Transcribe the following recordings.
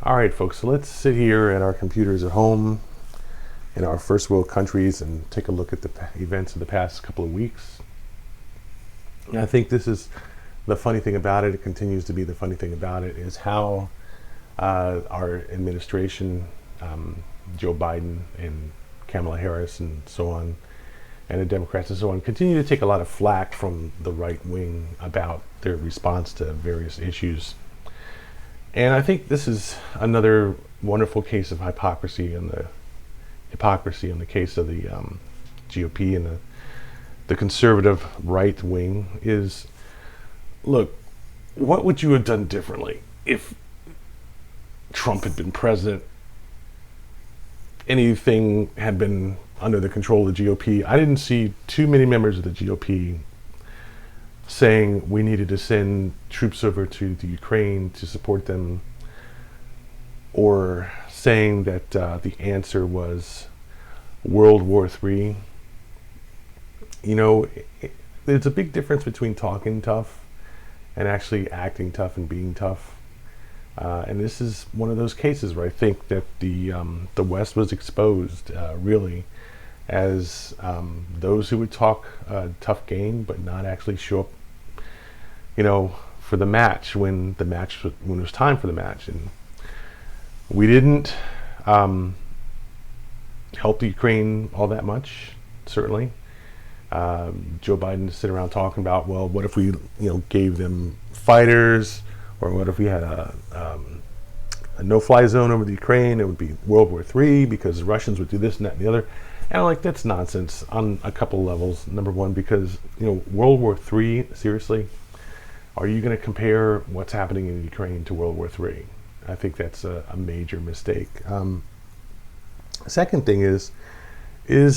All right, folks, so let's sit here at our computers at home in our first world countries and take a look at the events of the past couple of weeks. And I think this is the funny thing about it. It continues to be the funny thing about it is how our administration, Joe Biden and Kamala Harris and so on, and the Democrats and so on, continue to take a lot of flack from the right wing about their response to various issues. And I think this is another wonderful case of hypocrisy in the case of the GOP and the conservative right wing is, look, what would you have done differently if Trump had been president? Anything had been under the control of the GOP. I didn't see too many members of the GOP saying we needed to send troops over to the Ukraine to support them, or saying that the answer was World War III. You know, there's a big difference between talking tough and actually acting tough and being tough. And this is one of those cases where I think that the West was exposed really as those who would talk tough game but not actually show up, for the match when it was time for the match. And we didn't help the Ukraine all that much, certainly. Joe Biden sit around talking about, well, what if we gave them fighters, or what if we had a no-fly zone over the Ukraine? It would be World War III because the Russians would do this and that and the other. And I'm like, that's nonsense on a couple of levels. Number one, because World War III, seriously, are you going to compare what's happening in Ukraine to World War III? I think that's a major mistake. Second thing is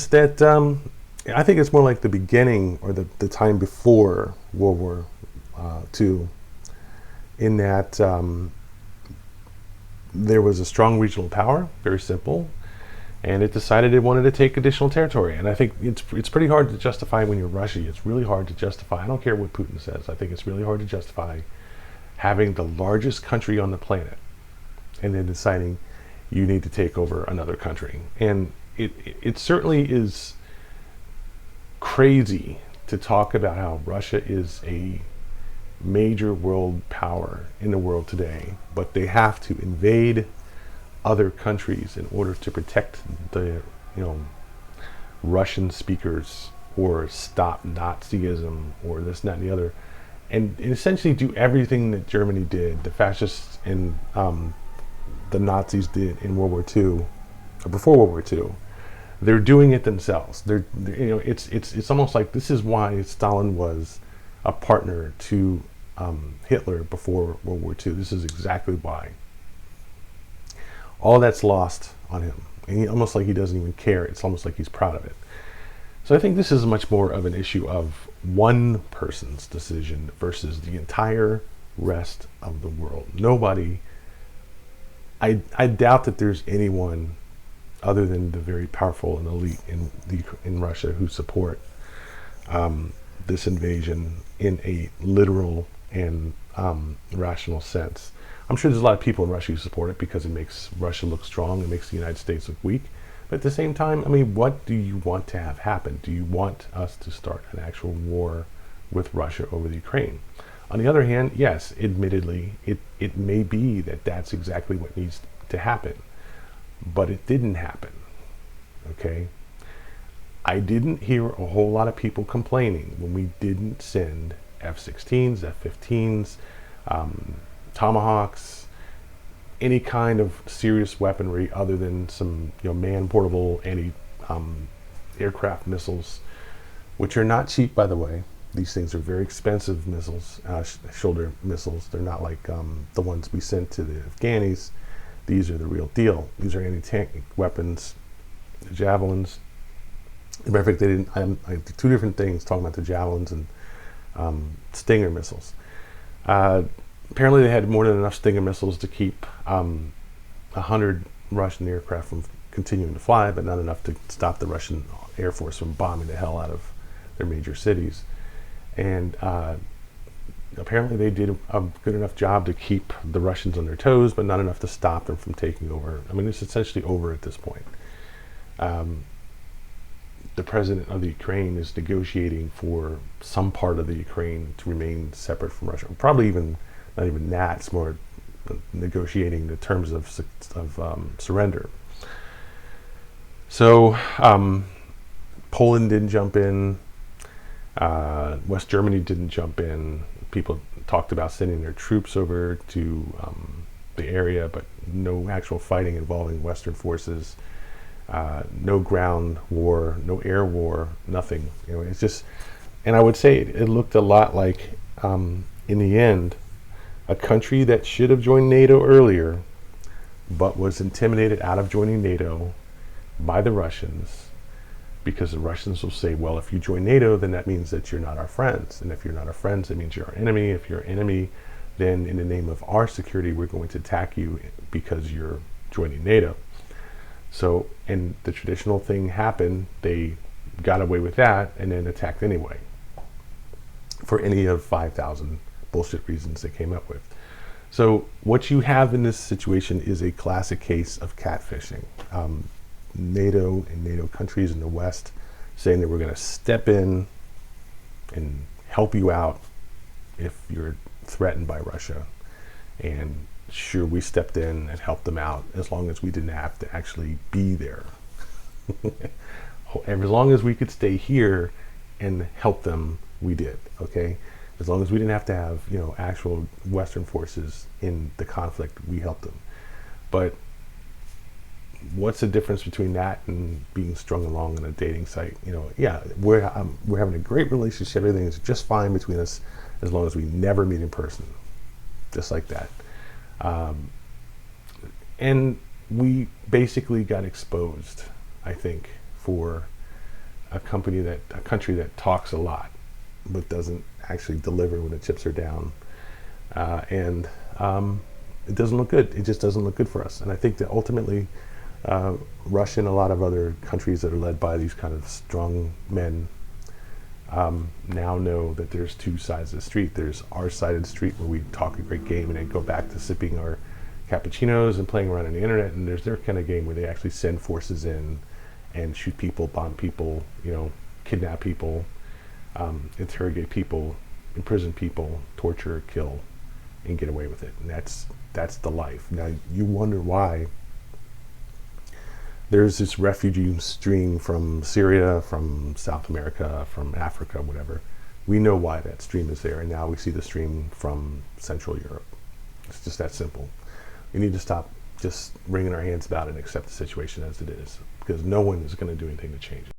that I think it's more like the beginning or the time before World War II, in that there was a strong regional power, very simple, and it decided it wanted to take additional territory. And I think it's pretty hard to justify when you're Russia. It's really hard to justify. I don't care what Putin says. I think it's really hard to justify having the largest country on the planet and then deciding you need to take over another country. And it certainly is crazy to talk about how Russia is a major world power in the world today, but they have to invade other countries in order to protect the Russian speakers, or stop Nazism, or this and that and the other, and essentially do everything that Germany did, the fascists and the Nazis did in World War II, or before World War II. They're doing it themselves. It's almost like this is why Stalin was a partner to Hitler before World War II. This is exactly why. All that's lost on him. And almost like he doesn't even care. It's almost like he's proud of it. So I think this is much more of an issue of one person's decision versus the entire rest of the world. Nobody, I doubt that there's anyone other than the very powerful and elite in Russia who support this invasion in a literal and rational sense. I'm sure there's a lot of people in Russia who support it because it makes Russia look strong, it makes the United States look weak. But at the same time, I mean, what do you want to have happen? Do you want us to start an actual war with Russia over the Ukraine? On the other hand, yes, admittedly, it may be that that's exactly what needs to happen. But it didn't happen, okay? I didn't hear a whole lot of people complaining when we didn't send F-16s, F-15s, Tomahawks, any kind of serious weaponry other than some man-portable anti-aircraft missiles, which are not cheap, by the way. These things are very expensive missiles, shoulder missiles. They're not like the ones we sent to the Afghanis. These are the real deal. These are anti-tank weapons, the javelins. As a matter of fact, I did two different things talking about the javelins and Stinger missiles. Apparently they had more than enough Stinger missiles to keep 100 Russian aircraft from continuing to fly, but not enough to stop the Russian Air Force from bombing the hell out of their major cities. And apparently they did a good enough job to keep the Russians on their toes, but not enough to stop them from taking over. I mean, it's essentially over at this point. The president of the Ukraine is negotiating for some part of the Ukraine to remain separate from Russia. Probably even not even that. It's more negotiating the terms of surrender. So Poland didn't jump in. West Germany didn't jump in. People talked about sending their troops over to the area, but no actual fighting involving Western forces. No ground war, no air war, nothing. It's just, and I would say it looked a lot like, in the end, a country that should have joined NATO earlier, but was intimidated out of joining NATO by the Russians, because the Russians will say, well, if you join NATO, then that means that you're not our friends. And if you're not our friends, that means you're our enemy. If you're our enemy, then in the name of our security, we're going to attack you because you're joining NATO. So, and the traditional thing happened, they got away with that and then attacked anyway, for any of 5,000 bullshit reasons they came up with. So what you have in this situation is a classic case of catfishing. NATO and NATO countries in the West saying that we're going to step in and help you out if you're threatened by Russia. And sure, we stepped in and helped them out as long as we didn't have to actually be there. And as long as we could stay here and help them, we did, okay? As long as we didn't have to have, actual Western forces in the conflict, we helped them. But what's the difference between that and being strung along on a dating site? Yeah, we're having a great relationship. Everything is just fine between us as long as we never meet in person, just like that. And we basically got exposed, I think, for a country that talks a lot but doesn't actually deliver when the chips are down. And it doesn't look good. It just doesn't look good for us. And I think that ultimately Russia and a lot of other countries that are led by these kind of strong men now know that there's two sides of the street. There's our side of the street where we talk a great game and then go back to sipping our cappuccinos and playing around on the internet, and there's their kind of game where they actually send forces in and shoot people, bomb people, kidnap people, interrogate people, imprison people, torture, kill, and get away with it. And that's the life. Now you wonder why there's this refugee stream from Syria, from South America, from Africa, whatever. We know why that stream is there, and now we see the stream from Central Europe. It's just that simple. We need to stop just wringing our hands about it and accept the situation as it is, because no one is going to do anything to change it.